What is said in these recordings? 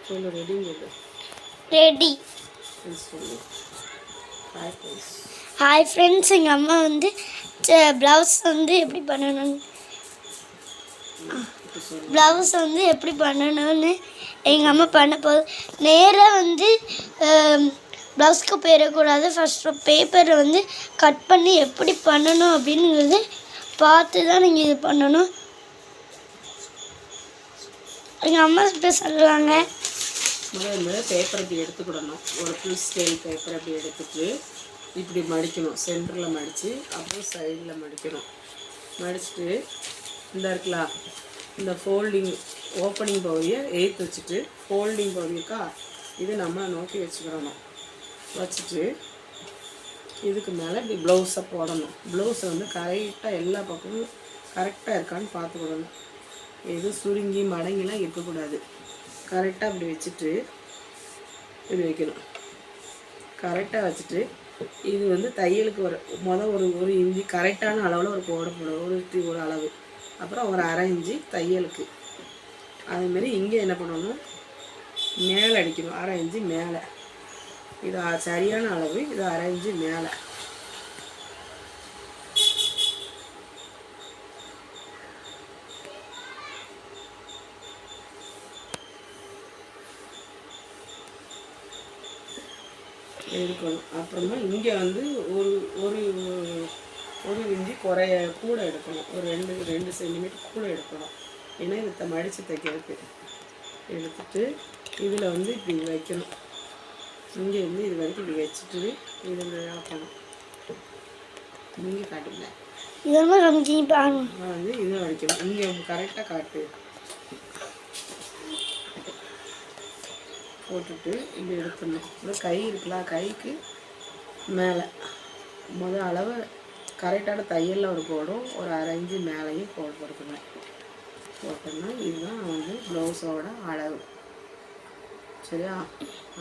சொல்லு ரெடிங்க ரெடி. சொல்லு. Hi friends. Hi friends, எங்கள் அம்மா வந்து ப்ளவுஸ் வந்து எப்படி பண்ணணும்னு எங்கள் அம்மா பண்ண போது நேராக வந்து ப்ளவுஸ்க்கு போயிடக்கூடாது. ஃபஸ்ட்டு பேப்பரை வந்து கட் பண்ணி எப்படி பண்ணணும் அப்படிங்கிறது பார்த்து தான் நீங்கள் இது பண்ணணும். எங்கள் அம்மா கிட்ட சொல்லுவாங்க. முதல்ல பேப்பர் இப்படி எடுத்துக்கிடணும். ஒரு ஃபுல் ஸ்கேல் பேப்பர் அப்படி எடுத்துட்டு இப்படி மடிக்கணும். சென்டரில் மடித்து அப்புறம் சைடில் மடிக்கணும். மடிச்சுட்டு இந்த இருக்கலாம் இந்த ஃபோல்டிங் ஓப்பனிங் பகுதியை எய்த்து வச்சுட்டு ஃபோல்டிங் பகுதிக்கா இது நம்ம நோக்கி வச்சுக்கிடணும். வச்சுட்டு இதுக்கு மேலே இப்படி ப்ளவுஸை போடணும். ப்ளவுஸை வந்து கரெக்டாக எல்லா பக்கமும் கரெக்டாக இருக்கான்னு பார்த்துக்கிடணும். எதுவும் சுருங்கி மடங்கிலாம் இருக்கக்கூடாது. கரெக்டாக இப்படி வச்சுட்டு இப்படி வைக்கணும். கரெக்டாக வச்சுட்டு இது வந்து தையலுக்கு ஒரு இஞ்சி கரெக்டான அளவில் ஒரு கோடு போடும். ஒரு அளவு, அப்புறம் ஒரு அரை இஞ்சி தையலுக்கு. அதேமாரி இங்கே என்ன பண்ணணும், மேலே அடிக்கணும். அரை இஞ்சி மேலே. இது சரியான அளவு. இது அரை இஞ்சி மேலே. எடுக்கணும். அப்புறமா இங்கே வந்து ஒரு ஒரு ஒரு இஞ்சி கூட எடுக்கணும். ஒரு 2 சென்டிமீட்டர் கூட எடுக்கணும். ஏன்னா இதை மடித்து தைக்கிறதுக்கு எடுத்துட்டு இதில் வந்து இப்படி வைக்கணும். இங்கே வந்து இது வரைக்கும் இப்படி வச்சுட்டு இதில் ஆக்கணும். இங்கே காட்டுங்க. வந்து இது வைக்கணும். இங்கே கரெக்டாக காட்டு போட்டுட்டு இப்படி எடுத்துடணும். இந்த கை இருக்கலாம், கைக்கு மேலே முதல் அளவு கரெக்டான தையலில் ஒரு கோடும் ஒரு அரை இஞ்சி மேலேயும் கோடு போட்டுக்கணும். போட்டோம்னா இதுதான் வந்து ப்ளவுஸோட அளவு. சரியா?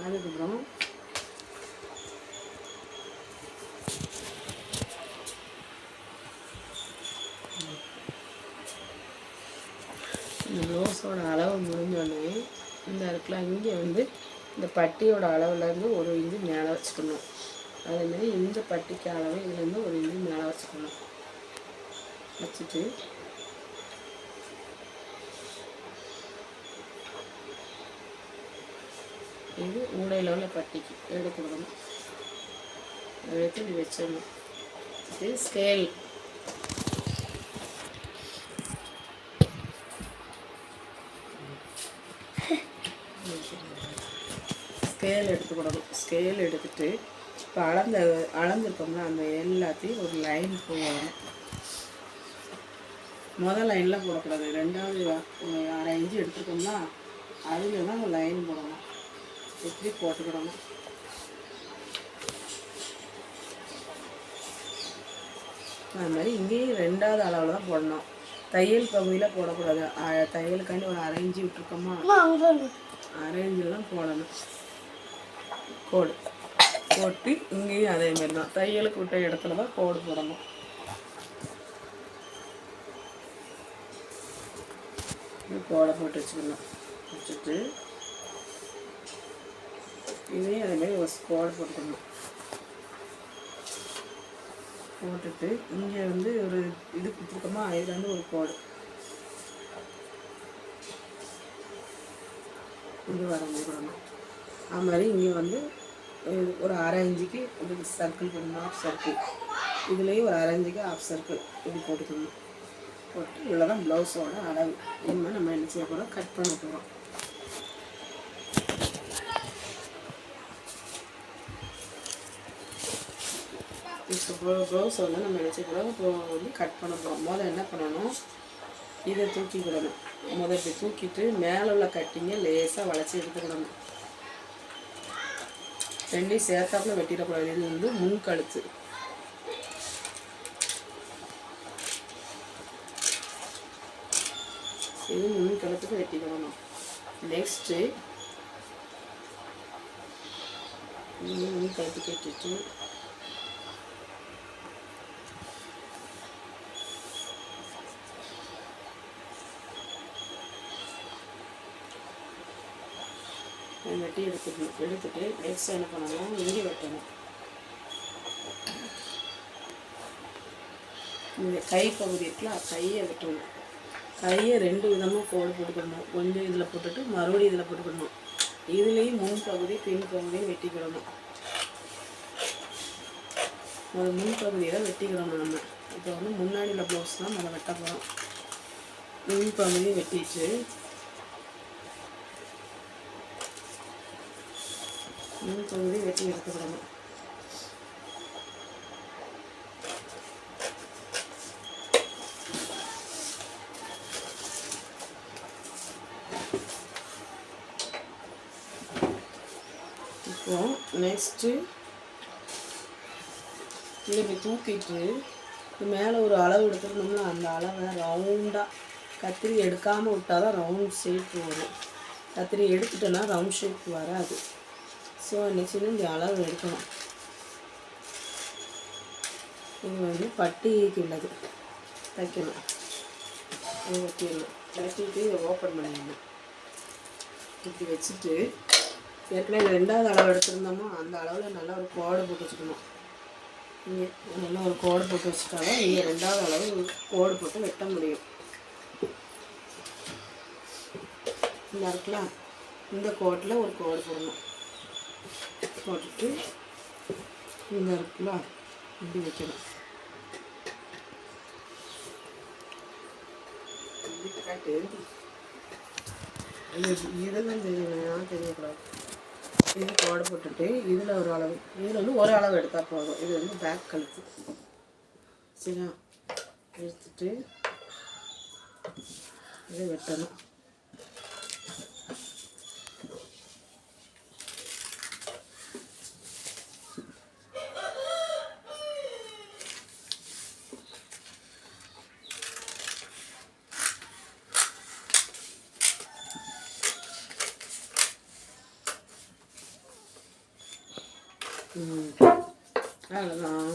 அதுக்கப்புறம் இந்த ப்ளவுஸோட அளவு முடிஞ்சோடனே இந்த இருக்கலாம் இங்கே வந்து இந்த பட்டியோட அளவுலேருந்து ஒரு இன்ச்சு மேலே வச்சுக்கணும். அதேமாரி இந்த பட்டிக்கு அளவு இதுலேருந்து ஒரு இன்ச்சு மேலே வச்சுக்கணும். வச்சுட்டு இது ஊடையில் உள்ள பட்டிக்கு எடுத்துக்கணும். எடுத்து இது வச்சிடணும். இது ஸ்கேல். ஸ்கேல் எடுத்துக்கிடணும். ஸ்கேல் எடுத்துகிட்டு இப்போ அளந்துருக்கோம்னா அந்த எல்லாத்தையும் ஒரு லைன் போடணும். முதல் லைனில் போடக்கூடாது. ரெண்டாவது அரை இன்ச்சு எடுத்துருக்கோம்னா அதில் தான் ஒரு லைன் போடணும். இப்படி போட்டுக்கிடணும். அது மாதிரி இங்கேயும் ரெண்டாவது அளவில் தான் போடணும். தையல் பகுதியில் போடக்கூடாது. தையலுக்காண்டி ஒரு அரை இன்ச்சு விட்டுருக்கோமா, அரை இன்ச்சில் தான் போடணும். கோடு போட்டு இங்கேயும் அதேமாரி தான் தையலுக்கு விட்ட இடத்துல தான் கோடு போடணும். கோடை போட்டு வச்சுக்கணும். வச்சுட்டு இதையும் அதேமாரி ஒரு கோடை போட்டுக்கணும். போட்டுட்டு இங்கே வந்து ஒரு இது கொடுத்துருக்கோமா, இதில் வந்து ஒரு கோடு இது வரைஞ்சிக்கணும். அது மாதிரி இங்கே வந்து ஒரு அரை இன்ச்சுக்கு இது சர்க்கிள் பண்ணணும். ஆஃப் சர்க்கிள் இதுலேயும் ஒரு அரை இன்ச்சுக்கு ஆஃப் சர்க்கிள் இது போட்டுக்கணும். போட்டு இவ்வளோ தான் ப்ளவுஸோட அளவு. இனிமேல் நம்ம என்ன செய்ய போகிறோம், கட் பண்ண போகிறோம். இப்போ ப்ளவுஸ் வந்து நம்ம என்ன செய்ய போகிறோம், இப்போ வந்து கட் பண்ண போகிறோம். முதல்ல என்ன பண்ணணும், இதை தூக்கிக்கிடணும். முதல் இப்படி தூக்கிட்டு மேலே உள்ள கட்டிங்க லேசாக வளைச்சி எடுத்துக்கிடணும். ரெண்டையும் சேர்த்தாப்புல வெட்டிடக்கூடாது. இது வந்து முன் கழுத்து. இது முன் கழுத்துக்கு வெட்டிக்கிடணும். நெக்ஸ்ட்டு முன் கழுத்துக்கு வெட்டிட்டு வெட்டி எடுத்துக்கணும். எடுத்துட்டு நெக்ஸ்ட் என்ன பண்ணணும், இங்கே வெட்டணும். இந்த கை பகுதி இருக்குல்ல, கையை வெட்டணும். கையை 2 விதமாக கோடு போட்டுக்கணும். கொஞ்சம் இதில் போட்டுட்டு மறுபடியும் இதில் போட்டுக்கணும். இதுலேயும் முன் பகுதி பின் பகுதியும் வெட்டிக்கிடணும். முன் பகுதியை தான் வெட்டிக்கிடணும் நம்ம. இப்போ வந்து முன்னாடியில் ப்ளவுஸ் தான் நம்ம வெட்ட போகிறோம். முன் பகுதியை வெட்டிட்டு முன் பகுதி வெட்டி எடுத்துக்கிடணும். இப்போ நெக்ஸ்ட்டு இப்படி தூக்கிட்டு மேலே ஒரு அளவு எடுத்துக்கணும்னா அந்த அளவை ரவுண்டாக கத்திரி எடுக்காமல் விட்டால் தான் ரவுண்ட் ஷேப் வரும். கத்திரி எடுத்துட்டோன்னா ரவுண்ட் ஷேப் வராது. ஸோ நெக்ஸ்ட் இந்த அளவு எடுக்கணும். இது வந்து பட்டிக்கு உள்ளது தைக்கணும். இது வெட்டிடணும். வெட்டிட்டு இதை ஓப்பன் பண்ணிடணும். இப்படி வச்சுட்டு ஏற்கனவே 2வது அளவு எடுத்துருந்தோமோ அந்த அளவில் நல்லா ஒரு கோடு போட்டு வச்சுக்கணும். இங்கே நல்லா ஒரு கோடு போட்டு வச்சுட்டாலும் இங்கே 2வது அளவு கோடு போட்டு வெட்ட முடியும். இந்த இருக்கலாம், இந்த கோட்டில் ஒரு கோடு போடணும். போட்டுட்டு இந்த இருக்குல்ல இப்படி வைக்கணும். இதெல்லாம் தெரியக்கூடாது. இது கோடு போட்டுட்டு இதில் ஒரு அளவு, இதில் வந்து ஒரு அளவு எடுத்தால் போதும். இது வந்து பேக் கழுத்து. சரியா, எடுத்துட்டு இதை வெட்டணும். அவ்வளோதான்.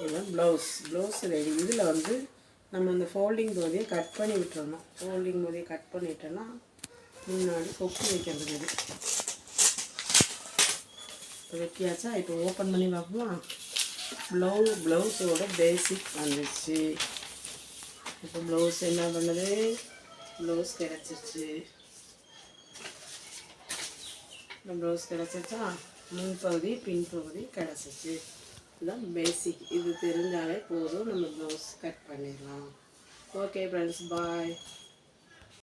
இதுதான் ப்ளவுஸ் ரெடி. இதில் வந்து நம்ம இந்த ஃபோல்டிங் பகுதியை கட் பண்ணி விட்டுறணும். ஃபோல்டிங் பகுதியை கட் பண்ணிட்டோன்னா முன்னாடி கொக்கி வைக்கிறது இது. இப்போ வெட்டியாச்சா? இப்போ ஓப்பன் பண்ணி பார்ப்போம். ப்ளவுஸோட பேசிக் வந்துச்சு. இப்போ ப்ளவுஸ் என்ன பண்ணுது, ப்ளவுஸ் கிடச்சிருச்சு. இந்த ப்ளவுஸ் கிடச்சிருச்சா? முன்பகுதி பின்பகுதி கிடச்சிச்சு. இதுதான் பேசிக். இது தெரிஞ்சாலே போதும், நம்ம ப்ளவுஸ் கட் பண்ணிடலாம். ஓகே ஃப்ரெண்ட்ஸ், பாய்.